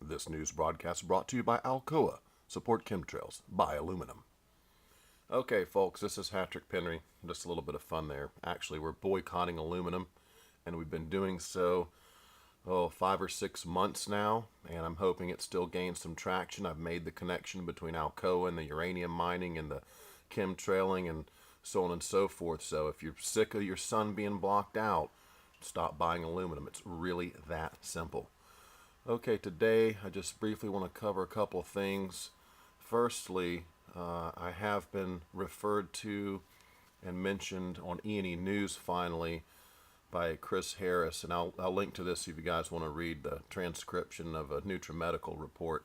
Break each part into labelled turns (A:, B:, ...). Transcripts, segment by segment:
A: This news broadcast brought to you by Alcoa. Support chemtrails. Buy aluminum. Okay, folks, this is Patrick Penry. Just a little bit of fun there. Actually, we're boycotting aluminum, and we've been doing so, 5 or 6 months now, and I'm hoping it still gains some traction. I've made the connection between Alcoa and the uranium mining and the chemtrailing and so on and so forth. So if you're sick of your sun being blocked out, stop buying aluminum. It's really that simple. Okay, today I just briefly want to cover a couple of things. Firstly, I have been referred to and mentioned on Enenews finally by Chris Harris, and I'll link to this if you guys want to read the transcription of a NutriMedical report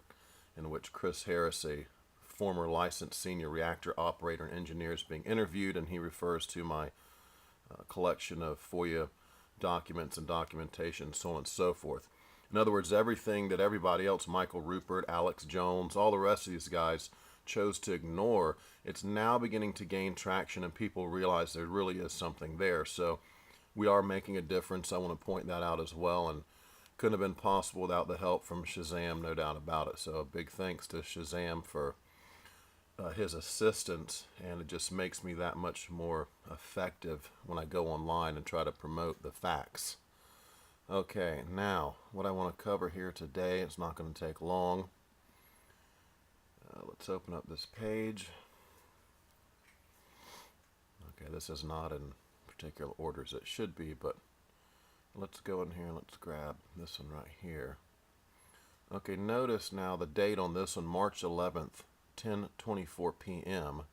A: in which Chris Harris, a former licensed senior reactor operator and engineer, is being interviewed, and he refers to my collection of FOIA documents and documentation, so on and so forth. In other words, everything that everybody else, Michael Rupert, Alex Jones, all the rest of these guys chose to ignore, it's now beginning to gain traction and people realize there really is something there. So we are making a difference. I want to point that out as well, and couldn't have been possible without the help from Shazam, no doubt about it. So a big thanks to Shazam for his assistance, and it just makes me that much more effective when I go online and try to promote the facts. Okay, now what I want to cover here today, it's not going to take long. Let's open up this page. Okay, this is not in particular order as it should be, but let's go in here and let's grab this one right here. Okay, notice now the date on this one, March 11th, 10:24 p.m.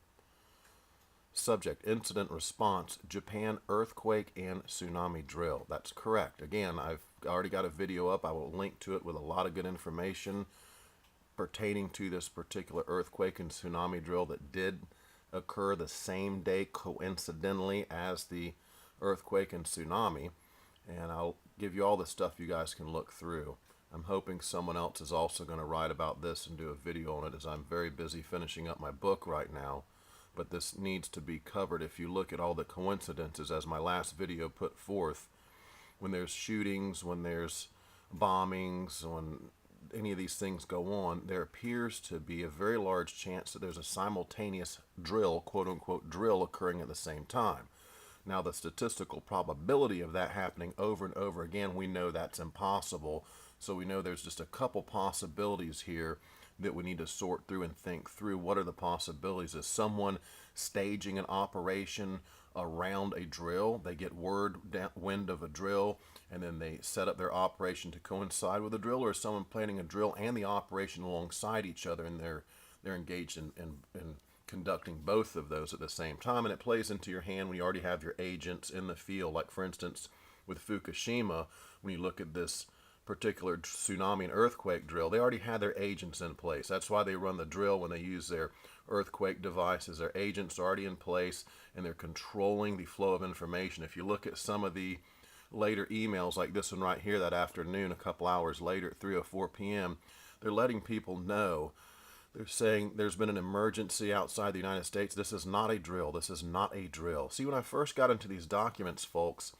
A: Subject, incident response, Japan earthquake and tsunami drill. That's correct. Again, I've already got a video up. I will link to it with a lot of good information pertaining to this particular earthquake and tsunami drill that did occur the same day coincidentally as the earthquake and tsunami. And I'll give you all the stuff you guys can look through. I'm hoping someone else is also going to write about this and do a video on it, as I'm very busy finishing up my book right now. But this needs to be covered. If you look at all the coincidences, as my last video put forth, when there's shootings, when there's bombings, when any of these things go on, there appears to be a very large chance that there's a simultaneous drill, quote-unquote drill, occurring at the same time. Now, the statistical probability of that happening over and over again, we know that's impossible. So we know there's just a couple possibilities here that we need to sort through and think through. What are the possibilities? Is someone staging an operation around a drill? They get wind of a drill, and then they set up their operation to coincide with the drill, or is someone planning a drill and the operation alongside each other, and they're engaged in conducting both of those at the same time? And it plays into your hand when you already have your agents in the field. Like, for instance, with Fukushima, when you look at this particular tsunami and earthquake drill, they already had their agents in place. That's why they run the drill when they use their earthquake devices. Their agents are already in place, and they're controlling the flow of information. If you look at some of the later emails, like this one right here that afternoon, a couple hours later at 3:04 p.m., they're letting people know. They're saying there's been an emergency outside the United States. This is not a drill. This is not a drill. See, when I first got into these documents, folks,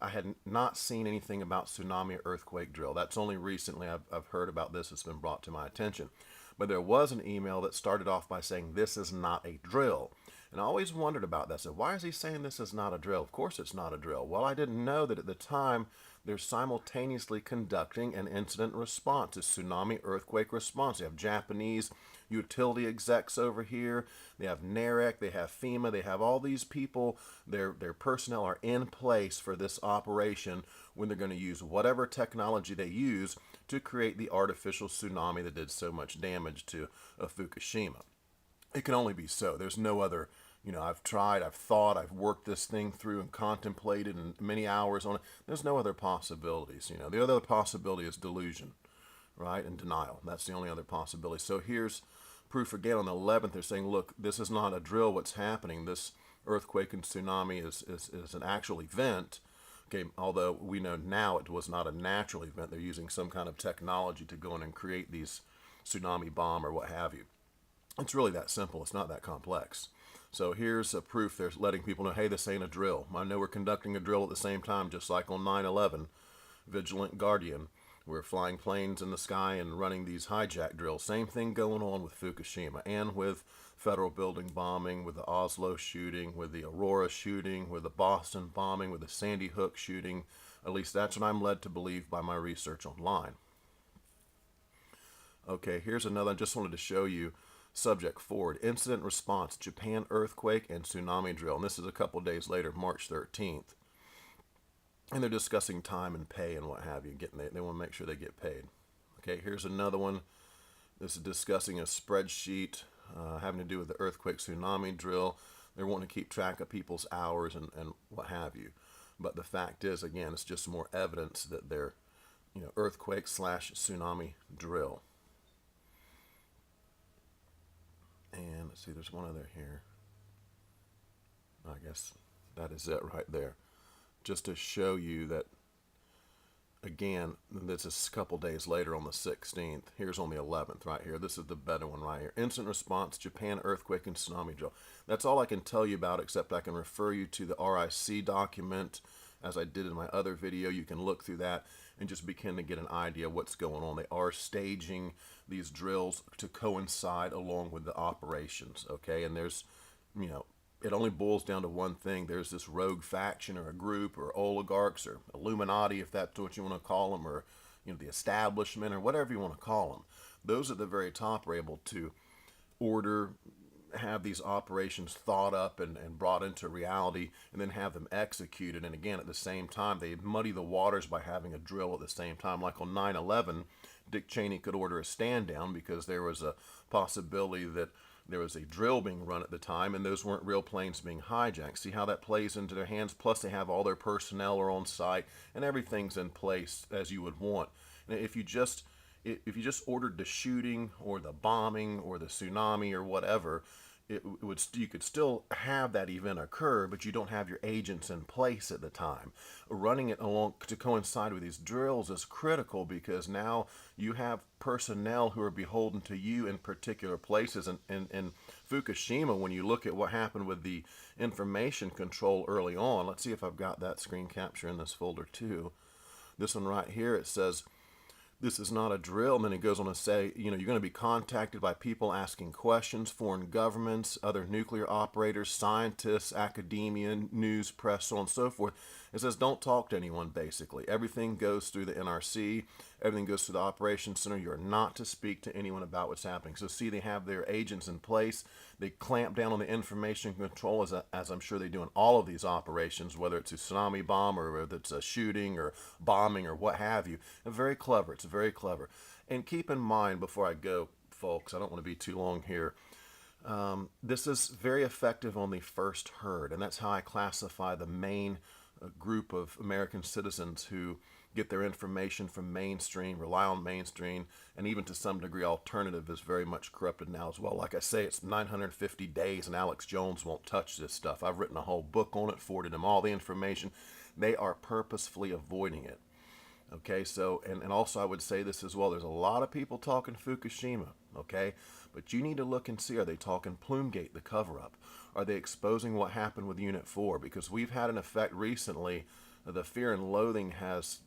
A: I had not seen anything about tsunami or earthquake drill. That's only recently I've heard about this. It's been brought to my attention. But there was an email that started off by saying this is not a drill. And I always wondered about that. So why is he saying this is not a drill? Of course it's not a drill. Well, I didn't know that at the time they're simultaneously conducting an incident response, a tsunami earthquake response. They have Japanese utility execs over here. They have NAREC, they have FEMA, they have all these people. Their personnel are in place for this operation when they're going to use whatever technology they use to create the artificial tsunami that did so much damage to Fukushima. It can only be so. There's no other. I've tried, I've thought, I've worked this thing through and contemplated and many hours on it. There's no other possibilities. The other possibility is delusion, right, and denial. That's the only other possibility. So here's proof again. On the 11th, they're saying, look, this is not a drill. What's happening? This earthquake and tsunami is an actual event. Okay, although we know now it was not a natural event. They're using some kind of technology to go in and create these tsunami bomb or what have you. It's really that simple. It's not that complex. So here's a proof. They're letting people know, hey, this ain't a drill. I know we're conducting a drill at the same time, just like on 9/11, Vigilant Guardian. We're flying planes in the sky and running these hijack drills. Same thing going on with Fukushima and with federal building bombing, with the Oslo shooting, with the Aurora shooting, with the Boston bombing, with the Sandy Hook shooting. At least that's what I'm led to believe by my research online. Okay, here's another. I just wanted to show you subject forward. Incident response, Japan earthquake and tsunami drill. And this is a couple days later, March 13th. And they're discussing time and pay and what have you. They want to make sure they get paid. Okay, here's another one. This is discussing a spreadsheet having to do with the earthquake tsunami drill. They're wanting to keep track of people's hours and what have you. But the fact is, again, it's just more evidence that they're, earthquake / tsunami drill. And let's see, there's one other here. I guess that is it right there. Just to show you that, again, this is a couple days later on the 16th. Here's on the 11th right here. This is the better one right here. Instant response, Japan earthquake and tsunami drill. That's all I can tell you about, except I can refer you to the RIC document. As I did in my other video, you can look through that and just begin to get an idea of what's going on. They are staging these drills to coincide along with the operations, okay? And there's, it only boils down to one thing. There's this rogue faction or a group or oligarchs or Illuminati, if that's what you want to call them, or the establishment or whatever you want to call them. Those at the very top are able to order, have these operations thought up and brought into reality, and then have them executed. And again, at the same time, they muddy the waters by having a drill at the same time. Like on 9/11, Dick Cheney could order a stand down because there was a possibility that there was a drill being run at the time, and those weren't real planes being hijacked. See how that plays into their hands? Plus, they have all their personnel are on site, and everything's in place as you would want. And if you just ordered the shooting or the bombing or the tsunami or whatever, you could still have that event occur, but you don't have your agents in place at the time. Running it along to coincide with these drills is critical because now you have personnel who are beholden to you in particular places. And in Fukushima, when you look at what happened with the information control early on, let's see if I've got that screen capture in this folder too. This one right here, it says, this is not a drill. And then it goes on to say, you're going to be contacted by people asking questions, foreign governments, other nuclear operators, scientists, academia, news, press, so on and so forth. It says don't talk to anyone, basically. Everything goes through the NRC. Everything goes through the Operations Center. You are not to speak to anyone about what's happening. So see, they have their agents in place. They clamp down on the information control, as I'm sure they do in all of these operations, whether it's a tsunami bomb or whether it's a shooting or bombing or what have you. And very clever. It's very clever. And keep in mind, before I go, folks, I don't want to be too long here, this is very effective on the first herd, and that's how I classify the main group of American citizens who get their information from mainstream, rely on mainstream, and even to some degree alternative is very much corrupted now as well. Like I say, it's 950 days and Alex Jones won't touch this stuff. I've written a whole book on it, forwarded them all the information. They are purposefully avoiding it. Okay, so, and also I would say this as well, there's a lot of people talking Fukushima, okay? But you need to look and see, are they talking Plumegate, the cover-up? Are they exposing what happened with Unit 4? Because we've had an effect recently, the Fear and Loathing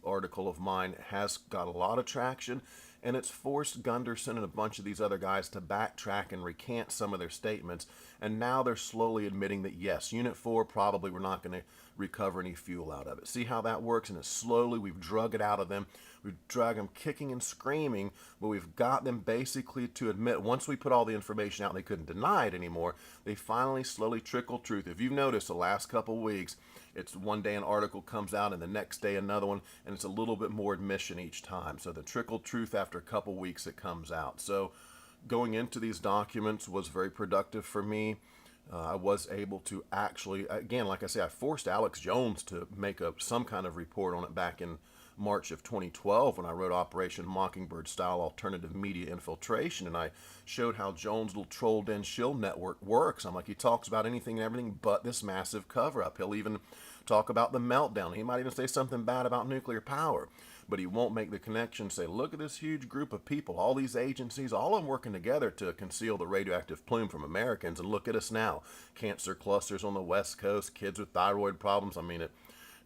A: article of mine has got a lot of traction, and it's forced Gunderson and a bunch of these other guys to backtrack and recant some of their statements, and now they're slowly admitting that yes, Unit 4 probably we're not going to recover any fuel out of it. See how that works? And it's slowly, we've drug it out of them. We've dragged them kicking and screaming, but we've got them basically to admit, once we put all the information out and they couldn't deny it anymore, they finally slowly trickle truth. If you've noticed the last couple of weeks, it's one day an article comes out and the next day another one, and it's a little bit more admission each time. So the trickle truth after a couple weeks it comes out. So going into these documents was very productive for me. I was able to actually, again, like I say, I forced Alex Jones to make some kind of report on it back in March of 2012 when I wrote Operation Mockingbird Style Alternative Media Infiltration, and I showed how Jones' little troll den shield network works. I'm like, he talks about anything and everything but this massive cover-up. He'll even talk about the meltdown. He might even say something bad about nuclear power, but he won't make the connection, say, look at this huge group of people, all these agencies, all of them working together to conceal the radioactive plume from Americans, and look at us now. Cancer clusters on the West Coast, kids with thyroid problems. I mean,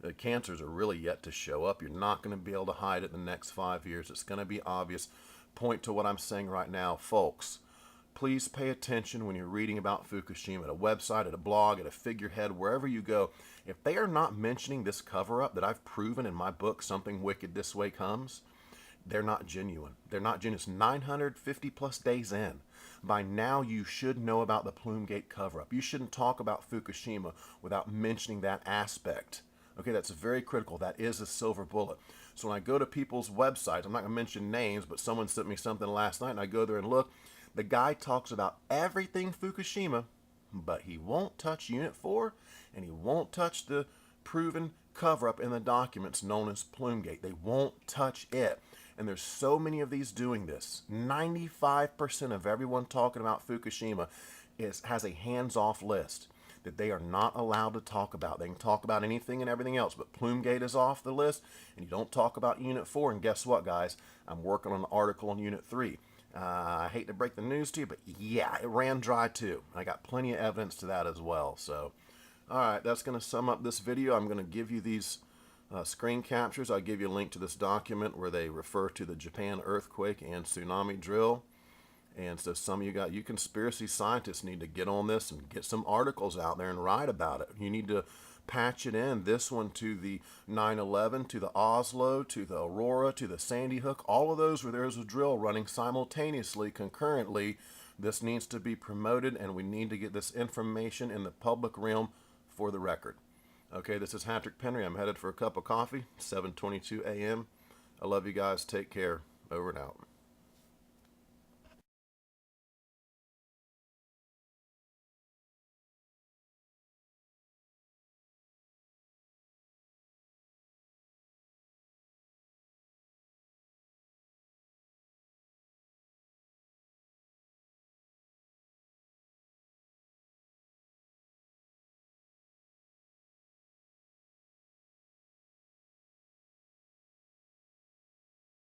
A: The cancers are really yet to show up. You're not going to be able to hide it in the next 5 years. It's going to be obvious. Point to what I'm saying right now, folks. Please pay attention when you're reading about Fukushima at a website, at a blog, at a figurehead, wherever you go. If they are not mentioning this cover-up that I've proven in my book, Something Wicked This Way Comes, they're not genuine. They're not genuine. It's 950 plus days in. By now, you should know about the Plumegate cover-up. You shouldn't talk about Fukushima without mentioning that aspect. Okay, that's very critical. That is a silver bullet. So when I go to people's websites, I'm not going to mention names, but someone sent me something last night, and I go there and look. The guy talks about everything Fukushima, but he won't touch Unit 4, and he won't touch the proven cover-up in the documents known as Plumegate. They won't touch it. And there's so many of these doing this. 95% of everyone talking about Fukushima has a hands-off list that they are not allowed to talk about. They can talk about anything and everything else, but Plumegate is off the list, and you don't talk about Unit 4. And guess what, guys? I'm working on an article on Unit 3. I hate to break the news to you, but yeah, it ran dry too. I got plenty of evidence to that as well. So, all right, that's going to sum up this video. I'm going to give you these screen captures. I'll give you a link to this document where they refer to the Japan earthquake and tsunami drill. And so some of you conspiracy scientists need to get on this and get some articles out there and write about it. You need to patch it in, this one to the 9/11, to the Oslo, to the Aurora, to the Sandy Hook, all of those where there's a drill running simultaneously, concurrently. This needs to be promoted, and we need to get this information in the public realm for the record. Okay, this is Patrick Penry. I'm headed for a cup of coffee, 7:22 a.m. I love you guys. Take care. Over and out.